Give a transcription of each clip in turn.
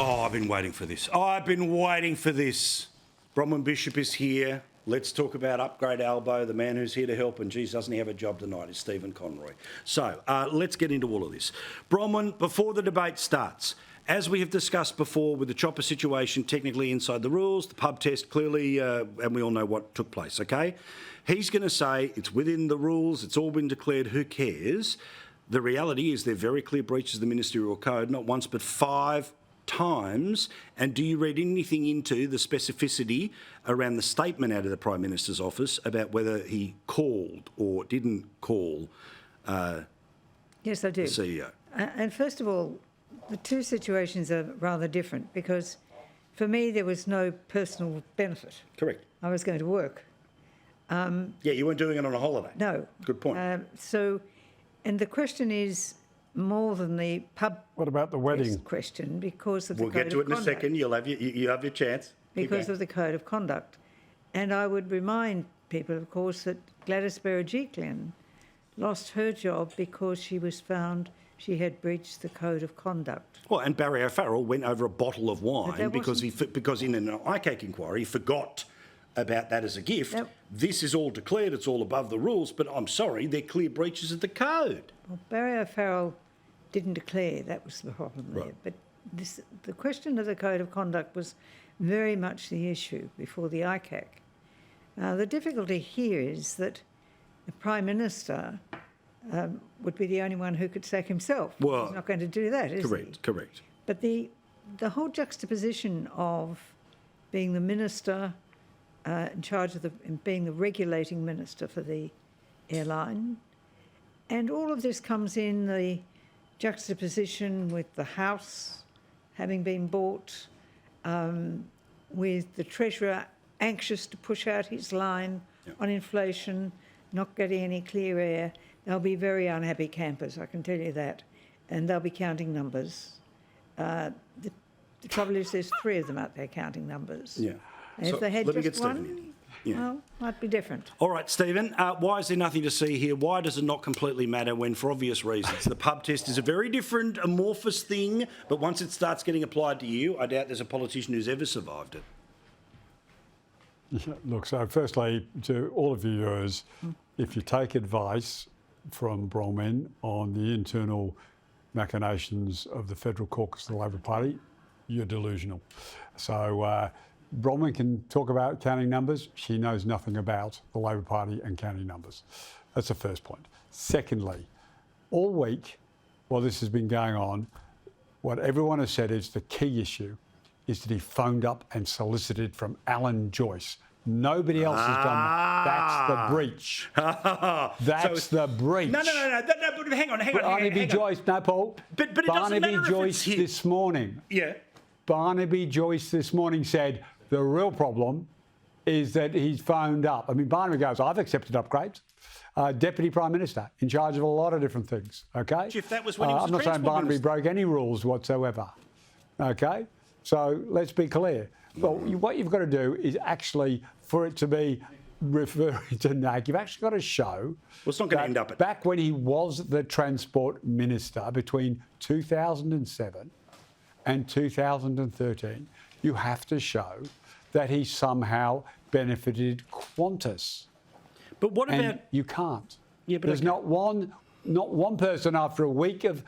Oh, I've been waiting for this. I've been waiting for this. Bronwyn Bishop is here. Let's talk about Upgrade Albo. The man who's here to help, and geez, doesn't he have a job tonight, is Stephen Conroy. So let's get into all of this. Bronwyn, before the debate starts, as we have discussed before with the chopper situation, technically inside the rules, the pub test clearly, and we all know what took place, okay? He's going to say it's within the rules, it's all been declared, who cares? The reality is they're very clear breaches of the ministerial code, not once but 5 times. And do you read anything into the specificity around the statement out of the Prime Minister's office about whether he called or didn't call Yes, I do. the CEO? And first of all, the two situations are rather different because for me there was no personal benefit. Correct. I was going to work. Yeah, you weren't doing it on a holiday. No. Good point. And the question is more than the pub. What about the wedding Question because of the We'll code get to of it in a conduct. second. You'll have you have your chance. Because of the code of conduct. And I would remind people, of course, that Gladys Berejiklian lost her job because she was found she had breached the code of conduct. Well, and Barry O'Farrell went over a bottle of wine that because in an ICAC inquiry he forgot about that as a gift. Yep. This is all declared, it's all above the rules, but I'm sorry, they're clear breaches of the code. Well, Barry O'Farrell didn't declare, that was the problem there. Right. But the question of the code of conduct was very much the issue before the ICAC. The difficulty here is that the Prime Minister would be the only one who could sack himself. Well, he's not going to do that, is he? Correct. But the whole juxtaposition of being the minister in charge of being the regulating minister for the airline, and all of this comes in the juxtaposition with the house having been bought, with the Treasurer anxious to push out his line on inflation, not getting any clear air. They'll be very unhappy campers, I can tell you that, and they'll be counting numbers. The trouble is there's 3 of them out there counting numbers. Yeah. And So if they had let me just get Stephen one, in. Yeah. well, might be different. All right, Stephen, why is there nothing to see here? Why does it not completely matter when, for obvious reasons, the pub test is a very different, amorphous thing, but once it starts getting applied to you, I doubt there's a politician who's ever survived it. Look, so firstly, to all of you viewers, if you take advice from Bronwyn on the internal machinations of the federal caucus of the Labor Party, you're delusional. So Bronwyn can talk about counting numbers. She knows nothing about the Labor Party and counting numbers. That's the first point. Secondly, all week, while this has been going on, what everyone has said is the key issue is that he phoned up and solicited from Alan Joyce. Nobody else has done that. That's the breach. That's the breach. No, but hang on. Barnaby Joyce, no, Paul. But it doesn't matter if Joyce it's this morning. Yeah. Barnaby Joyce this morning said the real problem is that he's phoned up. I mean, Barnaby goes, I've accepted upgrades. Deputy Prime Minister, in charge of a lot of different things, okay? If that was when he was I'm not saying Barnaby broke any rules whatsoever, okay? So let's be clear. Well, what you've got to do is actually, for it to be referring to NAC, you've actually got to show it's not going to end up at back when he was the Transport Minister between 2007 and 2013, you have to show that he somehow benefited Qantas. But what about... And you can't. Yeah, but there's not one person after a week of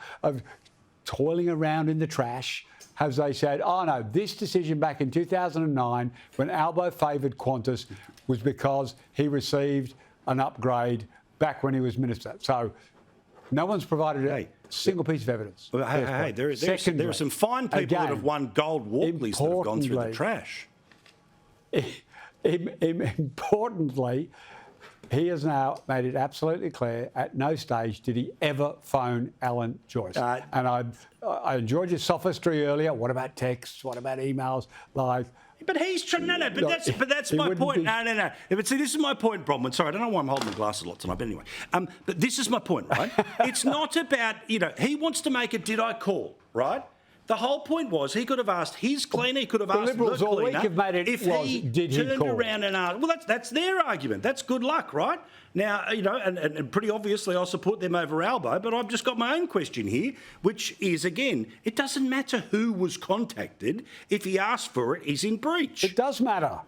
toiling around in the trash has they said, oh no, this decision back in 2009 when Albo favoured Qantas was because he received an upgrade back when he was minister. So no one's provided a single piece of evidence. Well, hey, there are some fine people that have won gold Walkleys that have gone through the trash. Importantly, he has now made it absolutely clear at no stage did he ever phone Alan Joyce. And I enjoyed your sophistry earlier. What about texts? What about emails? But he's trying. But that's my point. No. But see, this is my point, Bronwyn. Sorry, I don't know why I'm holding my glasses a lot tonight. But anyway, but this is my point, right? It's not about he wants to make it. Did I call? Right? The whole point was he could have asked his cleaner, he could have asked Liberals the all week cleaner have made it if was, he did he turned call? around and asked. Well, that's their argument. That's good luck, right? Now, you know, and pretty obviously I'll support them over Albo, but I've just got my own question here, which is, again, it doesn't matter who was contacted. If he asked for it, he's in breach. It does matter.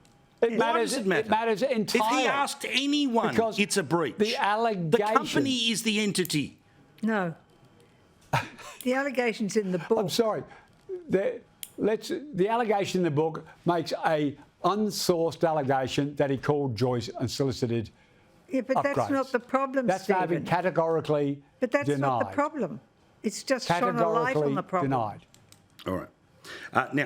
It Why matters. does it matter? It matters entirely. If he asked anyone, Because it's a breach. the allegation. The company is the entity. No. The allegation's in the book. I'm sorry. The allegation in the book makes a unsourced allegation that he called Joyce and solicited Yeah, but that's upgrades. not the problem, That's now Stephen. been categorically But that's denied. not the problem. It's just shone a light on Categorically the problem. denied. All right. Now,